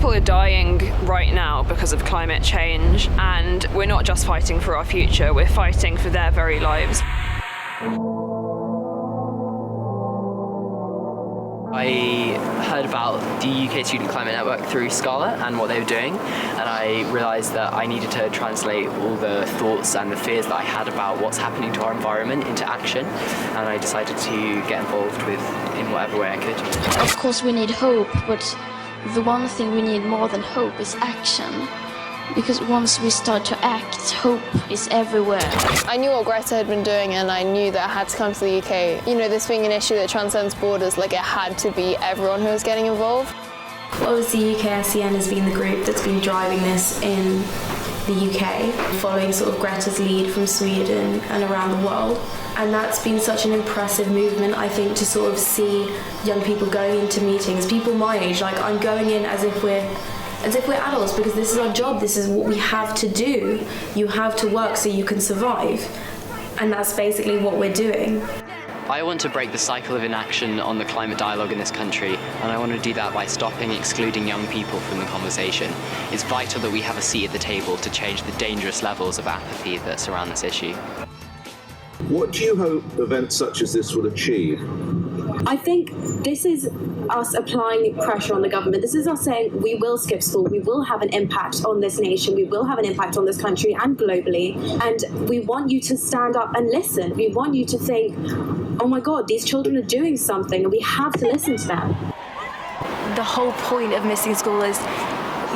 People are dying right now because of climate change, and we're not just fighting for our future, we're fighting for their very lives. I heard about the UK Student Climate Network through Scala and what they were doing, and I realised that I needed to translate all the thoughts and the fears that I had about what's happening to our environment into action, and I decided to get involved in whatever way I could. Of course we need hope, but the one thing we need more than hope is action. Because once we start to act, hope is everywhere. I knew what Greta had been doing, and I knew that I had to come to the UK. You know, this being an issue that transcends borders, like it had to be everyone who was getting involved. Obviously UKSCN has been the group that's been driving this in the UK, following sort of Greta's lead from Sweden and around the world. And that's been such an impressive movement, I think, to sort of see young people going into meetings, people my age, like I'm going in as if we're adults, because this is our job, this is what we have to do. You have to work so you can survive. And that's basically what we're doing. I want to break the cycle of inaction on the climate dialogue in this country, and I want to do that by stopping excluding young people from the conversation. It's vital that we have a seat at the table to change the dangerous levels of apathy that surround this issue. What do you hope events such as this will achieve? I think this is us applying pressure on the government. This is us saying we will skip school, we will have an impact on this nation, we will have an impact on this country and globally, and we want you to stand up and listen. We want you to think, oh my God, these children are doing something and we have to listen to them. The whole point of missing school is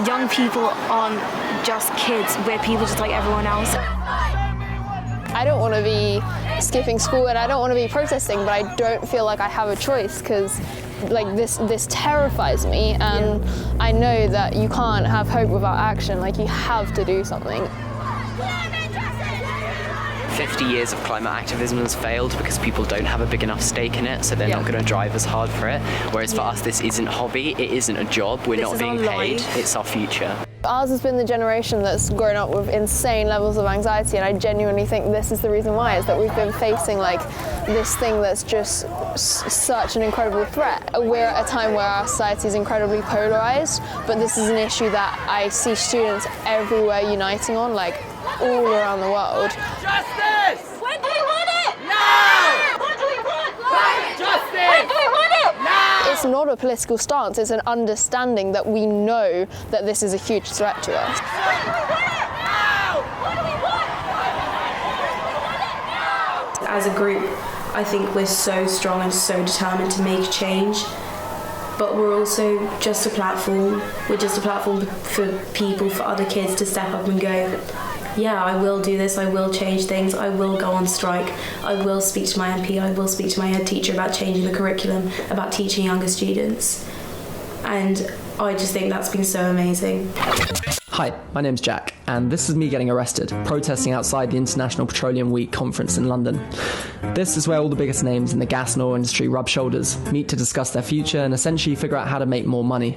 young people aren't just kids, we're people just like everyone else. I don't want to be skipping school and I don't want to be protesting, but I don't feel like I have a choice, because like this terrifies me, and I know that you can't have hope without action. Like, you have to do something. 50 years of climate activism has failed because people don't have a big enough stake in it, so they're not going to drive as hard for it. Whereas for us, this isn't a hobby, it isn't a job, we're not being paid, it's our future. Ours has been the generation that's grown up with insane levels of anxiety, and I genuinely think this is the reason why, is that we've been facing like this thing that's just such an incredible threat. We're at a time where our society is incredibly polarised, but this is an issue that I see students everywhere uniting on, like all around the world. Justice! When do we want it? Now! What do we want? Climate justice! When do we want it? Now! It's not a political stance, it's an understanding that we know that this is a huge threat to us. As a group, I think we're so strong and so determined to make change, but we're also just a platform. We're just a platform for people, for other kids to step up and go, yeah, I will do this, I will change things, I will go on strike, I will speak to my MP, I will speak to my head teacher about changing the curriculum, about teaching younger students. And I just think that's been so amazing. Hi, my name's Jack, and this is me getting arrested, protesting outside the International Petroleum Week conference in London. This is where all the biggest names in the gas and oil industry rub shoulders, meet to discuss their future and essentially figure out how to make more money,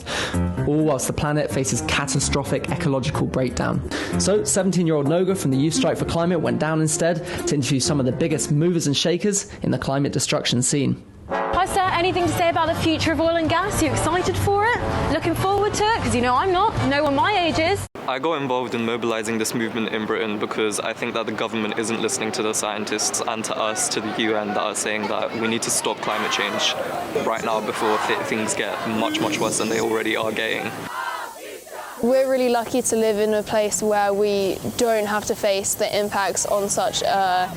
all whilst the planet faces catastrophic ecological breakdown. So 17-year-old Noga from the Youth Strike for Climate went down instead to interview some of the biggest movers and shakers in the climate destruction scene. Hi sir, anything to say about the future of oil and gas? You excited for it? Looking forward to it? Because you know I'm not. No one my age is. I got involved in mobilising this movement in Britain because I think that the government isn't listening to the scientists and to us, to the UN, that are saying that we need to stop climate change right now before things get much, much worse than they already are getting. We're really lucky to live in a place where we don't have to face the impacts on such a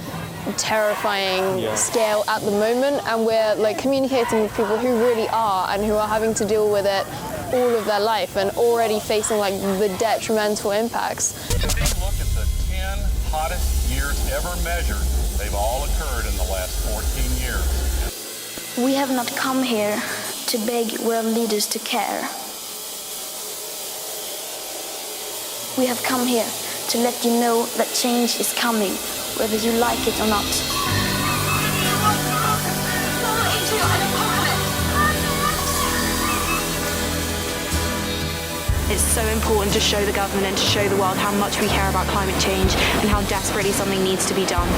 terrifying scale at the moment, and we're like communicating with people who really are and who are having to deal with it all of their life and already facing like the detrimental impacts. If you look at the 10 hottest years ever measured, they've all occurred in the last 14 years. We have not come here to beg world leaders to care. We have come here to let you know that change is coming, whether you like it or not. It's so important to show the government and to show the world how much we care about climate change and how desperately something needs to be done.